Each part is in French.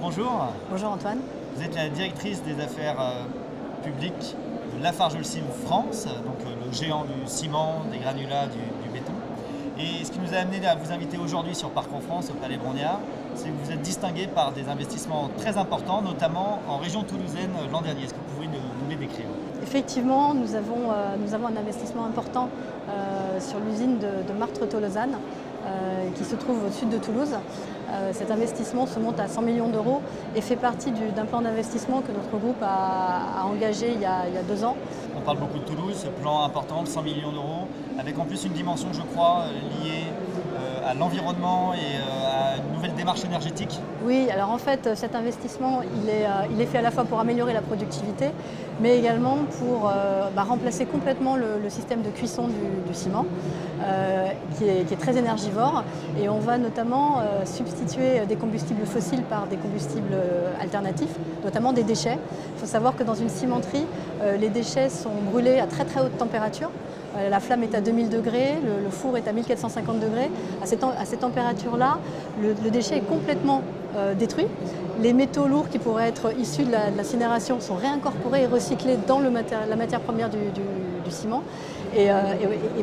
bonjour. Bonjour Antoine. Vous êtes la directrice des affaires publiques de LafargeHolcim France, donc le géant du ciment, des granulats, du béton. Et ce qui nous a amené à vous inviter aujourd'hui sur Parcours France au Palais Brongniart, c'est que vous êtes distingué par des investissements très importants, notamment en région toulousaine l'an dernier. Est-ce que vous pouvez nous les décrire? Effectivement, nous avons un investissement important sur l'usine de Martres-Tolosane qui se trouve au sud de Toulouse. Cet investissement se monte à 100 millions d'euros et fait partie d'un plan d'investissement que notre groupe a engagé il y a 2 ans. On parle beaucoup de Toulouse, ce plan important de 100 millions d'euros, avec en plus une dimension, je crois, liée à l'environnement et à une nouvelle démarche énergétique. Oui, alors en fait, cet investissement, il est fait à la fois pour améliorer la productivité, mais également pour remplacer complètement le système de cuisson du ciment, qui est très énergivore. Et on va notamment substituer des combustibles fossiles par des combustibles alternatifs, notamment des déchets. Il faut savoir que dans une cimenterie, les déchets sont brûlés à très très haute température. La flamme est à 2000 degrés, le four est à 1450 degrés. À cette température-là, le déchet est complètement détruit. Les métaux lourds qui pourraient être issus de l'incinération sont réincorporés et recyclés dans la matière première du ciment. Et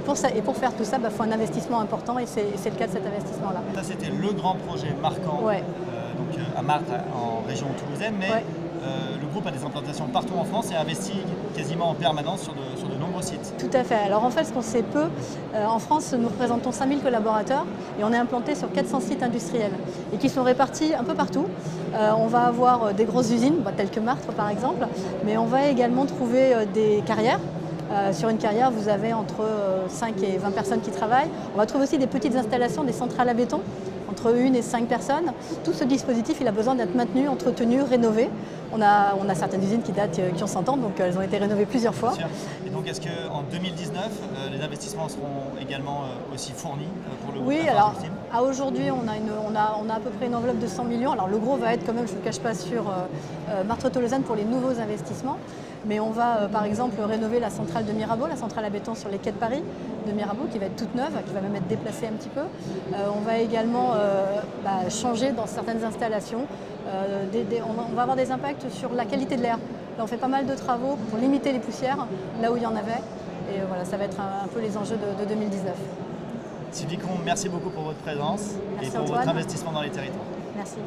pour faire tout ça, il faut un investissement important et c'est le cas de cet investissement-là. Ça, c'était le grand projet marquant à Martres, en région toulousaine, mais le groupe a des implantations partout en France et investit quasiment en permanence sur de nombreux sites. Tout à fait. Alors en fait, ce qu'on sait peu, en France, nous représentons 5000 collaborateurs et on est implanté sur 400 sites industriels et qui sont répartis un peu partout. On va avoir des grosses usines, telles que Martres par exemple, mais on va également trouver des carrières. Sur une carrière, vous avez entre 5 et 20 personnes qui travaillent. On va trouver aussi des petites installations, des centrales à béton, entre 1 et 5 personnes. Tout ce dispositif, il a besoin d'être maintenu, entretenu, rénové. On a certaines usines qui ont 100 ans, donc elles ont été rénovées plusieurs fois. Et donc est-ce qu'en 2019, les investissements seront également aussi fournis pour le groupe? Oui, alors à aujourd'hui, on a à peu près une enveloppe de 100 millions. Alors le gros va être quand même, je ne vous cache pas, sur Martres-Tolosane pour les nouveaux investissements. Mais on va par exemple rénover la centrale de Mirabeau, la centrale à béton sur les quais de Paris de Mirabeau, qui va être toute neuve, qui va même être déplacée un petit peu. On va également changer dans certaines installations. On va avoir des impacts sur la qualité de l'air. Là, on fait pas mal de travaux pour limiter les poussières, là où il y en avait. Et voilà, ça va être un peu les enjeux de 2019. Sylvie Combe, merci beaucoup pour votre présence et pour votre investissement dans les territoires. Merci.